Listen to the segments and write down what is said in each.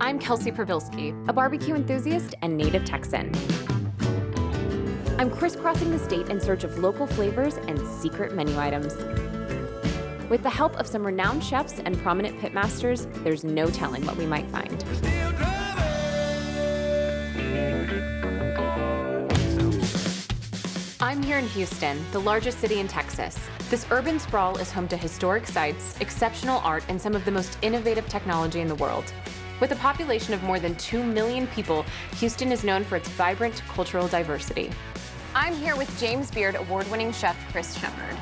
I'm Kelsey Pribilski, a barbecue enthusiast and native Texan. I'm crisscrossing the state in search of local flavors and secret menu items. With the help of some renowned chefs and prominent pitmasters, there's no telling what we might find. I'm here in Houston, the largest city in Texas. This urban sprawl is home to historic sites, exceptional art, and some of the most innovative technology in the world. With a population of more than 2 million people, Houston is known for its vibrant cultural diversity. I'm here with James Beard award-winning chef Chris Shepard.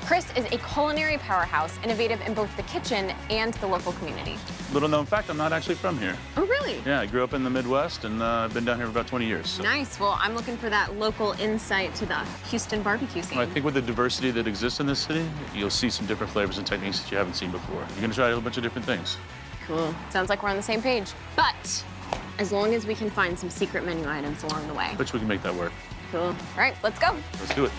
Chris is a culinary powerhouse, innovative in both the kitchen and the local community. Little known fact, I'm not actually from here. Oh, really? Yeah, I grew up in the Midwest and I've been down here for about 20 years. So. Nice. Well, I'm looking for that local insight to the Houston barbecue scene. Well, I think with the diversity that exists in this city, you'll see some different flavors and techniques that you haven't seen before. You're gonna try a bunch of different things. Cool. Sounds like we're on the same page. But as long as we can find some secret menu items along the way. Bet you we can make that work. Cool. All right, let's go. Let's do it.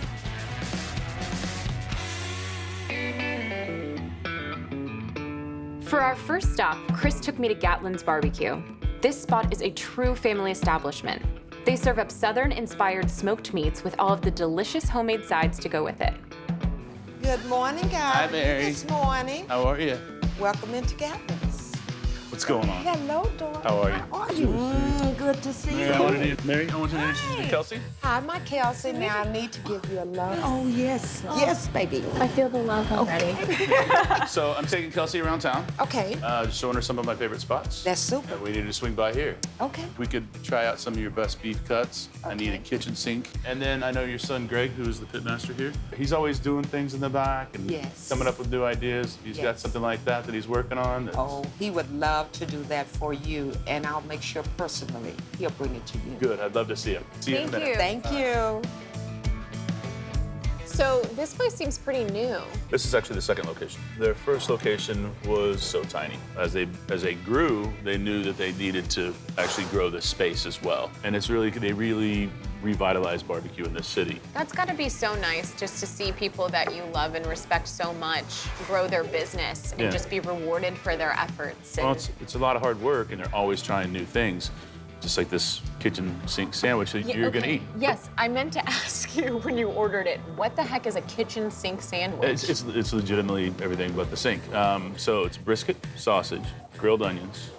For our first stop, Chris took me to GATLIN'S barbecue. This spot is a true family establishment. They serve up Southern-inspired smoked meats with all of the delicious homemade sides to go with it. Good morning, guys. Hi, Mary. This morning. How are you? Welcome into GATLIN'S. What's going on? Hello, Dora. How are you? How are you? Good to see Mary, you. I want to Mary, I want you to introduce me to Kelsey. Hi, my Kelsey. Now I need to give you a love. Oh, yes. Yes, baby. I feel the love already. So I'm taking Kelsey around town, Okay. just showing her some of my favorite spots. That's super. We need to swing by here. Okay. We could try out some of your best beef cuts. I need a kitchen sink. And then I know your son, Greg, who's the pitmaster here. He's always doing things in the back and Yes. coming up with new ideas. He's got Yes. something like that he's working on. Oh, he would love to do that for you, and I'll make sure personally he'll bring it to you. Good, I'd love to see him. See you in a Thank minute. you. Thank you. So this place seems pretty new. This is actually the second location. Their first location was so tiny. As they grew, they knew that they needed to actually grow this space as well. And they really revitalized barbecue in this city. That's got to be so nice just to see people that you love and respect so much grow their business and Yeah. just be rewarded for their efforts. Well, And it's a lot of hard work, and they're always trying new things. Just like this kitchen sink sandwich that you're gonna eat. Yes, I meant to ask you when you ordered it, what the heck is a kitchen sink sandwich? It's legitimately everything but the sink. So it's brisket, sausage, grilled onions,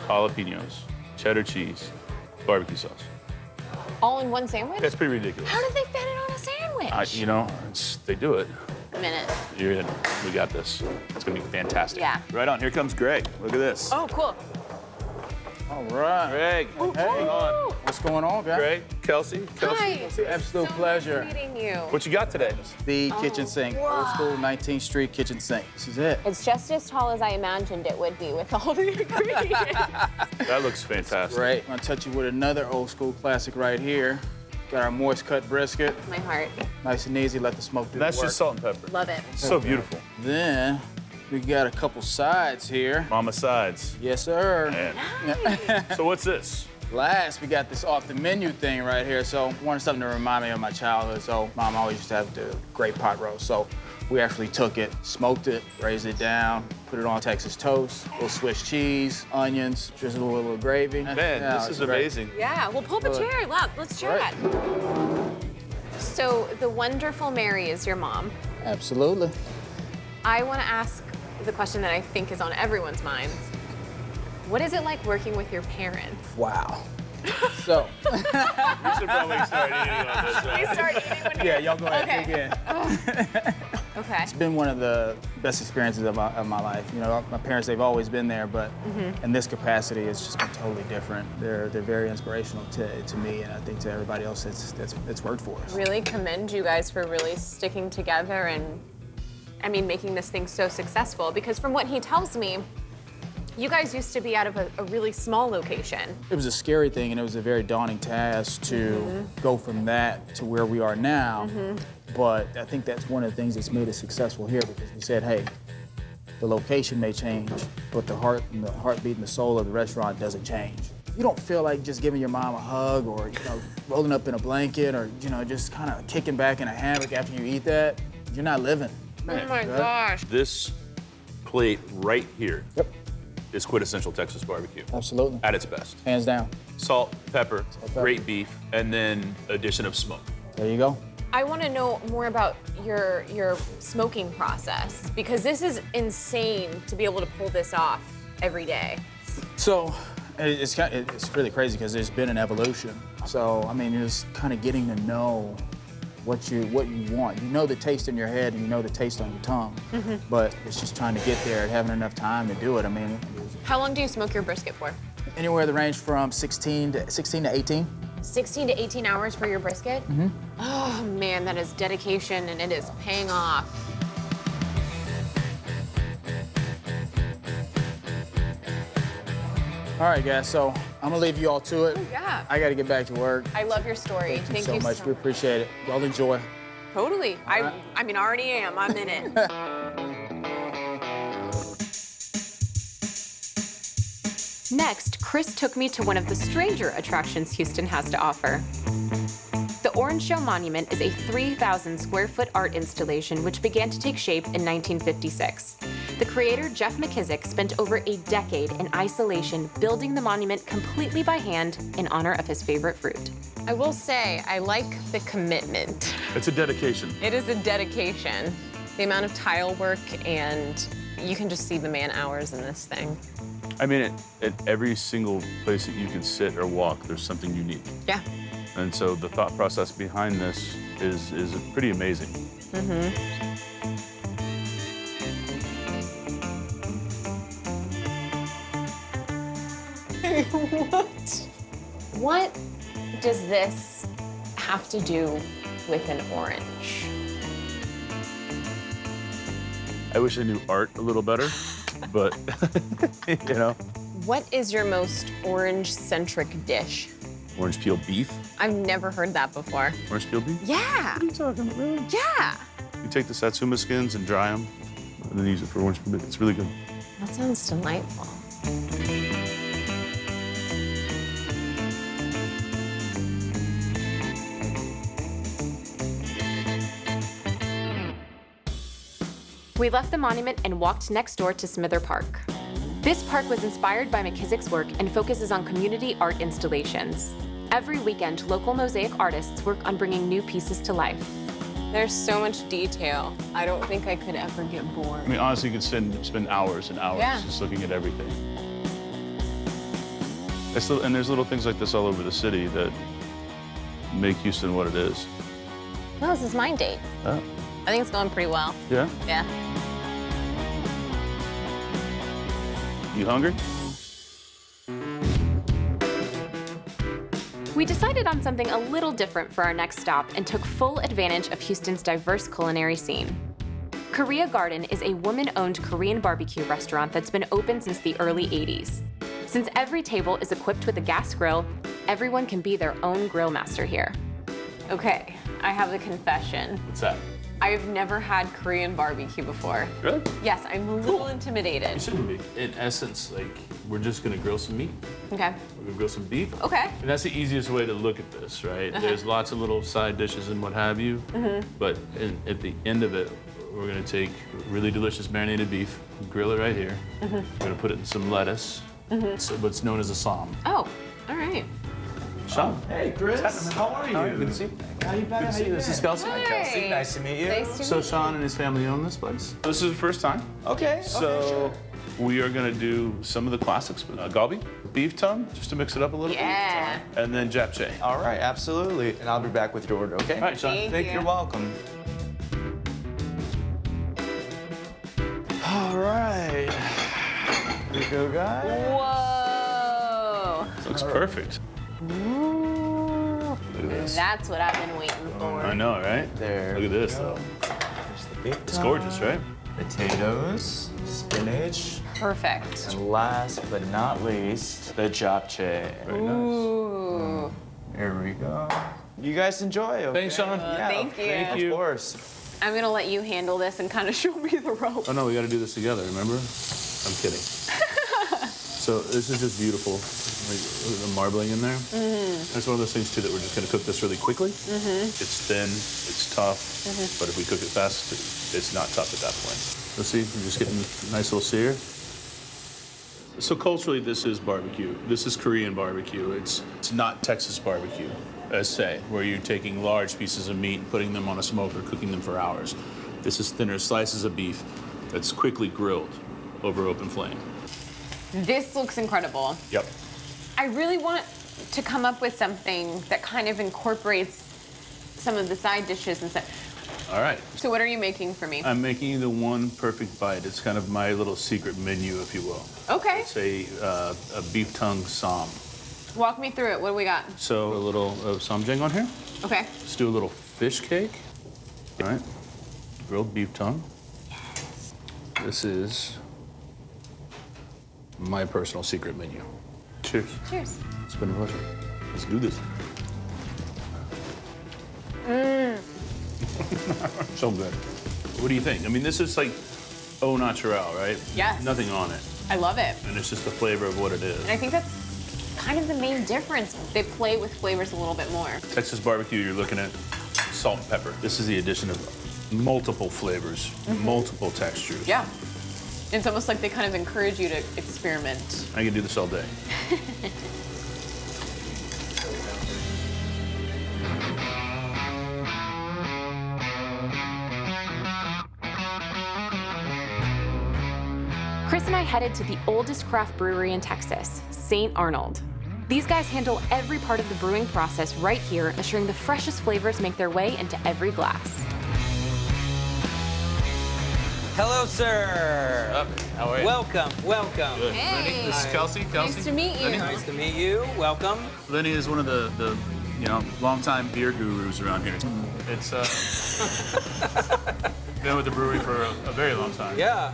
jalapenos, cheddar cheese, barbecue sauce. All in one sandwich? That's pretty ridiculous. How did they fit it on a sandwich? They do it. A minute. You're in. We got this. It's gonna be fantastic. Yeah. Right on. Here comes Greg. Look at this. Oh, cool. All right. Greg. Hang on. What's going on, guys? Greg, Kelsey. Hi. Absolute So pleasure. Nice meeting you. What you got today? The kitchen sink, old school 19th Street kitchen sink. This is it. It's just as tall as I imagined it would be with all the ingredients. That looks fantastic. Right. I'm gonna touch you with another old school classic right here. Got our moist cut brisket. My heart. Nice and easy, let the smoke do That's the work. just salt and pepper. Love it. So beautiful. Then we got a couple sides here. Mama sides. Yes, sir. Man. So what's this? Last, we got this off the menu thing right here. So I wanted something to remind me of my childhood. So Mom always used to have the great pot roast. So we actually took it, smoked it, raised it down, put it on Texas toast, a little Swiss cheese, onions, drizzle with a little gravy. Man, Yeah, this it's is great. amazing. Yeah, well, pull up a Good. chair. Let's chat. So the wonderful Mary is your mom. Absolutely. I want to ask the question that I think is on everyone's minds. What is it like working with your parents? Wow. So, We should probably start eating on this. We start eating when yeah, y'all go ahead, Okay. dig in. Okay. It's been one of the best experiences of my life. You know, my parents, they've always been there, but in this capacity, it's just been totally different. They're very inspirational to me, and I think to everybody else that's worked for us. Really commend you guys for really sticking together and, I mean, making this thing so successful. Because from what he tells me, you guys used to be out of a really small location. It was a scary thing, and it was a very daunting task to go from that to where we are now. But I think that's one of the things that's made us successful here, because we said, hey, the location may change, but the heart and the heartbeat and the soul of the restaurant doesn't change. If you don't feel like just giving your mom a hug, or rolling up in a blanket, or just kind of kicking back in a hammock after you eat that, you're not living. Oh my gosh. This plate right here Yep. is quintessential Texas barbecue. Absolutely. At its best. Hands down. Salt, pepper, pepper. great beef, and then addition of smoke. There you go. I want to know more about your smoking process, because this is insane to be able to pull this off every day. So it's really crazy because there's been an evolution. So I mean, it's kind of getting to know what you want. You know the taste in your head and you know the taste on your tongue, but it's just trying to get there and having enough time to do it. I mean, How long do you smoke your brisket for? anywhere the range from 16 to 18. 16 to 18 hours for your brisket? Oh man, that is dedication and it is paying off. All right, guys, so I'm gonna leave you all to it. Yeah. I gotta get back to work. I love your story. Thank you so much. We appreciate it. Y'all enjoy. Totally. right. I mean, I already am. I'm in it. Next, Chris took me to one of the stranger attractions Houston has to offer. The Orange Show Monument is a 3,000 square foot art installation which began to take shape in 1956. The creator, Jeff McKissick, spent over a decade in isolation building the monument completely by hand in honor of his favorite fruit. I will say, I like the commitment. It's a dedication. It is a dedication. The amount of tile work, and you can just see the man hours in this thing. I mean, at every single place that you can sit or walk, there's something unique. Yeah. And so the thought process behind this is pretty amazing. What does this have to do with an orange? I wish I knew art a little better, but, you know. What is your most orange-centric dish? Orange peel beef? I've never heard that before. Orange peel beef? Yeah. What are you talking about, really? Yeah. You take the satsuma skins and dry them, and then use it for orange peel beef. It's really good. That sounds delightful. We left the monument and walked next door to Smither Park. This park was inspired by McKissick's work and focuses on community art installations. Every weekend, local mosaic artists work on bringing new pieces to life. There's so much detail. I don't think I could ever get bored. I mean, honestly, you could spend hours and hours Yeah. just looking at everything. And there's little things like this all over the city that make Houston what it is. No, this is my date. Oh. I think it's going pretty well. Yeah? Yeah. You hungry? We decided on something a little different for our next stop and took full advantage of Houston's diverse culinary scene. Korea Garden is a woman-owned Korean barbecue restaurant that's been open since the early 80s. Since every table is equipped with a gas grill, everyone can be their own grill master here. Okay, I have the confession. What's that? I've never had Korean barbecue before. Really? Yes, I'm a little intimidated. You shouldn't be. In essence, like, we're just gonna grill some meat. Okay. We're gonna grill some beef. Okay. And that's the easiest way to look at this, right? There's lots of little side dishes and what have you. But at the end of it, we're gonna take really delicious marinated beef, grill it right here. We're gonna put it in some lettuce. So what's known as a SSAM. Oh, all right. Sean. Hey, Chris. How are you? Good to see you. How you been? How you This is been? Kelsey. Kelsey, nice to meet you. Nice to So meet Sean and his family own this place. This is the first time. Okay. So we are gonna do some of the classics. Galbi, beef tongue, just to mix it up a little Yeah. bit. And then japchae. All right, absolutely. And I'll be back with your order, okay? All right, Sean. Thank you. You're welcome. All right. Here we go, guys. Whoa. Looks perfect. Ooh. Look at this. That's what I've been waiting for. I know, right? There Look at we this, go. though. There's the beef It's tongue, gorgeous, right? Potatoes, spinach, Perfect. and last but not least, the japchae. Very nice. Ooh. Here we go. You guys enjoy, okay? Thanks, Sean. Yeah, Thank you. Thank you. Of course. I'm gonna let you handle this and kind of show me the ropes. Oh no, we got to do this together. Remember? I'm kidding. So this is just beautiful. Like, the marbling in there. That's one of those things too that we're just going to cook this really quickly. It's thin, it's tough, but if we cook it fast, it's not tough at that point. Let's see, we're just getting a nice little sear. So culturally, this is barbecue. This is Korean barbecue. It's not Texas barbecue, as say, where you're taking large pieces of meat and putting them on a smoker, cooking them for hours. This is thinner slices of beef that's quickly grilled over open flame. This looks incredible. Yep. I really want to come up with something that kind of incorporates some of the side dishes and stuff. All right. So what are you making for me? I'm making the one perfect bite. It's kind of my little secret menu, if you will. Okay. It's a beef tongue som. Walk me through it. What do we got? So a little samjang on here. Okay. Let's do a little fish cake. All right. Grilled beef tongue. Yes. This is my personal secret menu. Cheers. Cheers. It's been a pleasure. Let's do this. So good. What do you think? I mean, this is like au naturel, right? Yes. Nothing on it. I love it. And it's just the flavor of what it is. And I think that's kind of the main difference. They play with flavors a little bit more. Texas barbecue, you're looking at salt and pepper. This is the addition of multiple flavors, multiple textures. Yeah. It's almost like they kind of encourage you to experiment. I can do this all day. Chris and I headed to the oldest craft brewery in Texas, St. Arnold. These guys handle every part of the brewing process right here, assuring the freshest flavors make their way into every glass. Hello, sir. How are you? Welcome, welcome. Good. Hey. Lenny, this is Kelsey. Nice to meet you. Lenny? Nice to meet you. Welcome. Lenny is one of the longtime beer gurus around here. It's been with the brewery for a very long time. Yeah,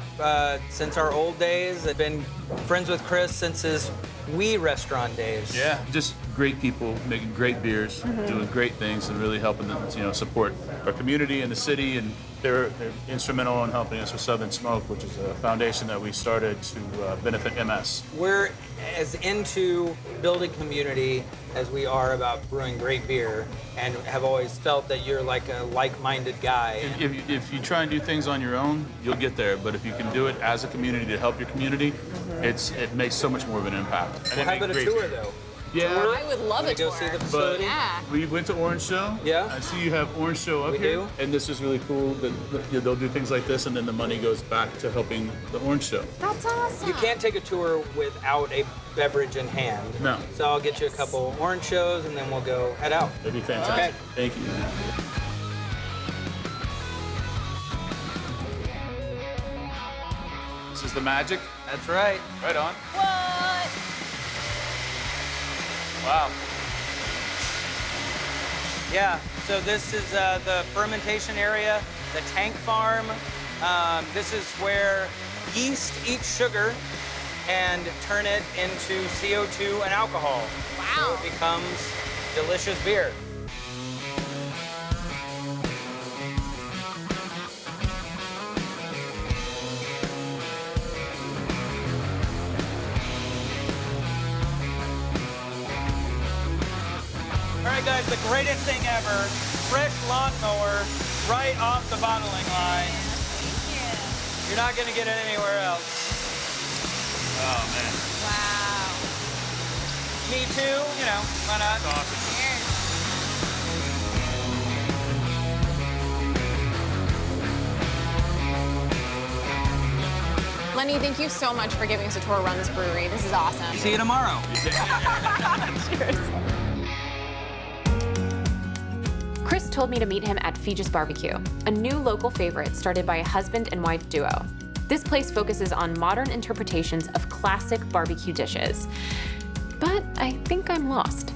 since our old days. I've been friends with Chris since his Wii restaurant days. Yeah, just great people making great beers, doing great things, and really helping them, support our community and the city. And they're instrumental in helping us with Southern Smoke, which is a foundation that we started to benefit MS. We're as into building community as we are about brewing great beer, and have always felt that you're like a like-minded guy. If you try and do things on your own, you'll get there. But if you can do it as a community to help your community, it makes so much more of an impact. Well, how about a tour, though? Yeah. I would love Wanna a go tour. see the But facility? Yeah. we went to Orange Show. Yeah. I see you have Orange Show up We here. do. And this is really cool that they'll do things like this, and then the money goes back to helping the Orange Show. That's awesome. You can't take a tour without a beverage in hand. No. So I'll get you a couple orange shows, and then we'll go head out. That'd be fantastic. Okay. Thank you. This is the magic. That's right. Right on. What? Wow. Yeah, so this is the fermentation area, the tank farm. This is where yeast eats sugar and turn it into CO2 and alcohol. Wow. So it becomes delicious beer. All right, guys, the greatest thing ever, fresh lawnmower right off the bottling line. You're not gonna get it anywhere else. Oh, man. Wow. Me too, why not? That's awesome. Lenny, thank you so much for giving us a tour around this brewery. This is awesome. See you tomorrow. Cheers. Chris told me to meet him at FEGES Barbecue, a new local favorite started by a husband and wife duo. This place focuses on modern interpretations of classic barbecue dishes. But I think I'm lost.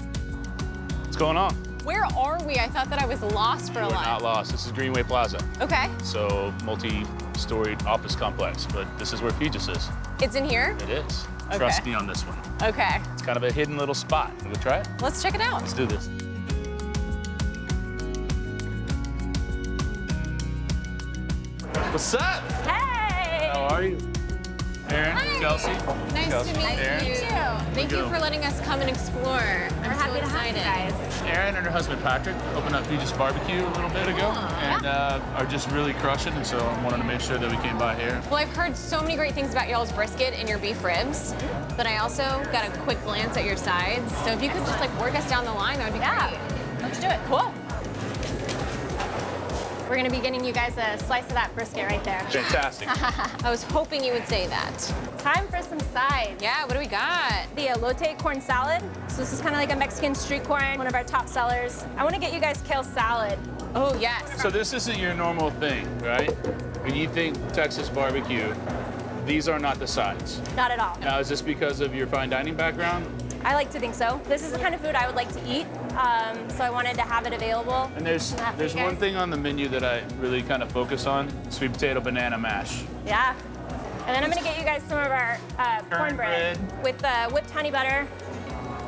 What's going on? Where are we? I thought that I was lost for a We're while. not lost. This is Greenway Plaza. Okay. So multi-storied office complex, but this is where FEGES is. It's in here? It is. Okay. Trust me on this one. Okay. It's kind of a hidden little spot. We'll try it. Let's check it out. Let's do this. What's up? Hey! How are you? Aaron, Kelsey. Nice to meet Aaron. you. Thank you for letting us come and explore. I'm so excited. Aaron and her husband Patrick opened up FEGES Barbecue a little bit ago, and are just really crushing. And so I wanted to make sure that we came by here. Well, I've heard so many great things about y'all's brisket and your beef ribs, but I also got a quick glance at your sides. So if you could just like work us down the line, that would be great. Let's do it. Cool. We're gonna be getting you guys a slice of that brisket right there. Fantastic. I was hoping you would say that. Time for some sides. Yeah, what do we got? The elote corn salad. So this is kind of like a Mexican street corn, one of our top sellers. I want to get you guys kale salad. Oh, yes. So this isn't your normal thing, right? When you think Texas barbecue, these are not the sides. Not at all. Now, is this because of your fine dining background? I like to think so. This is the kind of food I would like to eat, so I wanted to have it available. And there's one thing on the menu that I really kind of focus on: sweet potato banana mash. Yeah. And then I'm gonna get you guys some of our cornbread with whipped honey butter.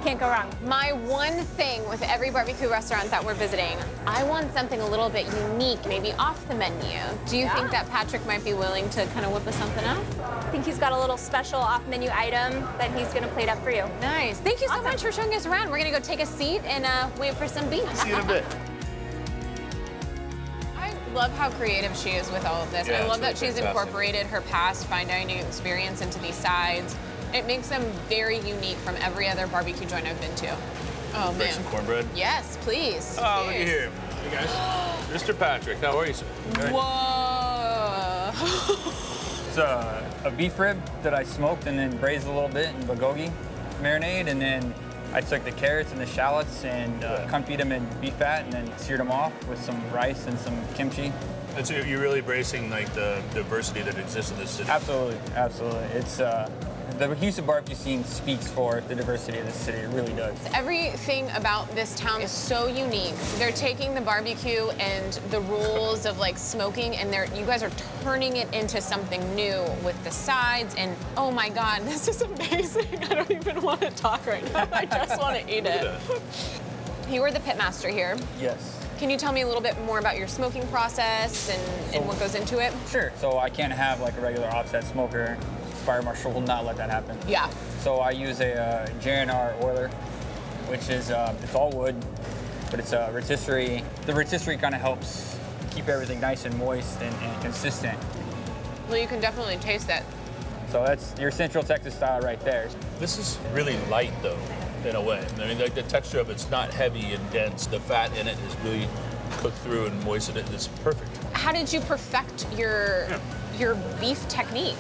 Can't go wrong. My one thing with every barbecue restaurant that we're visiting, I want something a little bit unique, maybe off the menu. Do you think that Patrick might be willing to kind of whip us something up? I think he's got a little special off-menu item that he's gonna plate up for you. Nice. Thank you so much for showing us around. We're gonna go take a seat and wait for some beef. See you in a bit. I love how creative she is with all of this. Yeah, I love that it's she's fantastic. incorporated her past fine dining experience into these sides. It makes them very unique from every other barbecue joint I've been to. Oh, Break man. some cornbread. Yes, please. Oh, look at Cheers. here. Hey, guys. Mr. Patrick, how are you, sir? Whoa. It's a beef rib that I smoked and then braised a little bit in BULGOGI marinade, and then I took the carrots and the shallots and confit them in beef fat and then seared them off with some rice and some kimchi. And so you're really embracing like the diversity that exists in this city. Absolutely, absolutely. It's the Houston barbecue scene speaks for the diversity of this city. It really does. Everything about this town is so unique. They're taking the barbecue and the rules of like smoking, and you guys are turning it into something new with the sides. And oh my God, this is amazing. I don't even want to talk right now. I just want to eat it. You are the pit master here. Yes. Can you tell me a little bit more about your smoking process and what goes into it? Sure. So I can't have like a regular offset smoker. Fire marshal will not let that happen. Yeah. So I use a JNR oiler, which is it's all wood, but it's a rotisserie. The rotisserie kind of helps keep everything nice and moist and consistent. Well, you can definitely taste it. So that's your Central Texas style right there. This is really light, though, in a way. I mean, like the texture of it's not heavy and dense. The fat in it is really cooked through and moistened. It's perfect. How did you perfect your beef technique?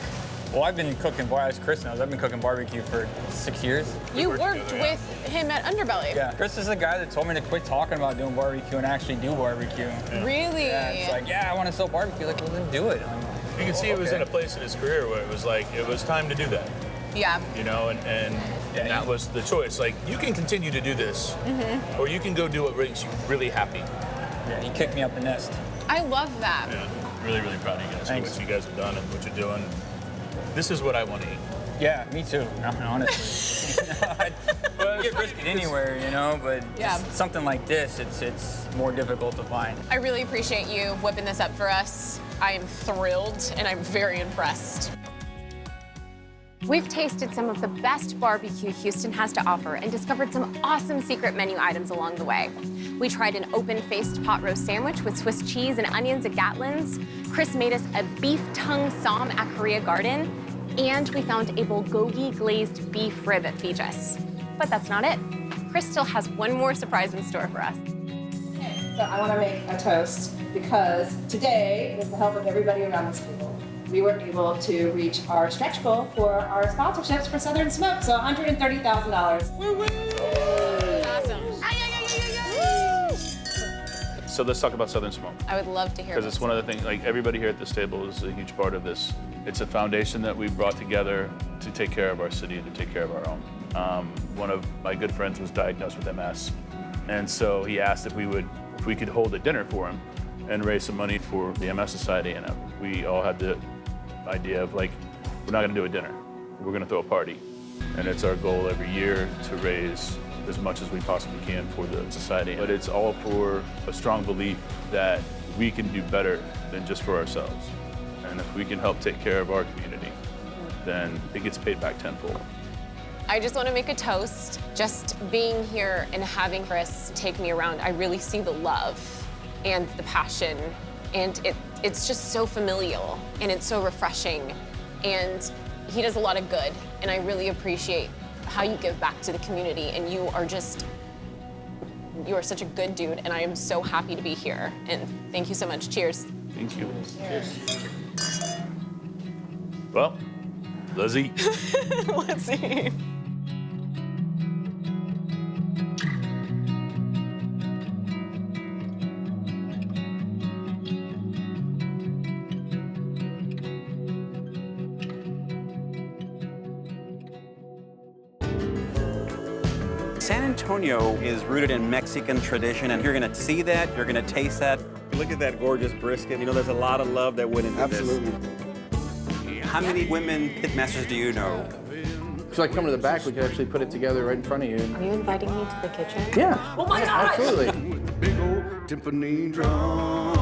Well, I've been cooking, boy, as Chris knows, I've been cooking barbecue for 6 years. You worked with him at Underbelly. Yeah, Chris is the guy that told me to quit talking about doing barbecue and actually do barbecue. Really? Yeah, it's like, yeah, I want to sell barbecue. Like, well, then do it. You can see it was in a place in his career where it was like, it was time to do that. Yeah. You know, and that was the choice. Like, you can continue to do this, or you can go do what makes you really happy. Yeah, he kicked me up the nest. I love that. Yeah, really, really proud of you guys for Thanks. what you guys have done and what you're doing. This is what I want to eat. Yeah, me too, honestly. I get brisket anywhere, you know, but just something like this, it's more difficult to find. I really appreciate you whipping this up for us. I am thrilled and I'm very impressed. We've tasted some of the best barbecue Houston has to offer and discovered some awesome secret menu items along the way. We tried an open-faced pot roast sandwich with Swiss cheese and onions at GATLIN'S. Chris made us a beef tongue som at Korea Garden. And we found a bulgogi glazed beef rib at FEGES. But that's not it. Chris still has one more surprise in store for us. So I want to make a toast because today, with the help of everybody around this table, we were able to reach our stretch goal for our sponsorships for Southern Smoke. So $130,000. Woo-woo! Awesome. So let's talk about Southern Smoke. I would love to hear Because it's one of the things, like everybody here at this table is a huge part of this. It's a foundation that we brought together to take care of our city and to take care of our own. One of my good friends was diagnosed with MS. And so he asked if we could hold a dinner for him and raise some money for the MS Society. And we all had the idea of like, we're not gonna do a dinner, we're gonna throw a party. And it's our goal every year to raise as much as we possibly can for the society. But it's all for a strong belief that we can do better than just for ourselves. And if we can help take care of our community, then it gets paid back tenfold. I just want to make a toast. Just being here and having Chris take me around, I really see the love and the passion, and it's just so familial, and it's so refreshing, and he does a lot of good, and I really appreciate how you give back to the community, and you are such a good dude, and I am so happy to be here, and thank you so much. Cheers. Thank you. Cheers. Well, let's eat. Let's eat. San Antonio is rooted in Mexican tradition, and you're gonna see that, you're gonna taste that. Look at that gorgeous brisket. You know, there's a lot of love that went into this. How many women pitmasters do you know? If you like come to the back, we could actually put it together right in front of you. Are you inviting me to the kitchen? Yeah. Oh my God! Absolutely. Big old timpani drum.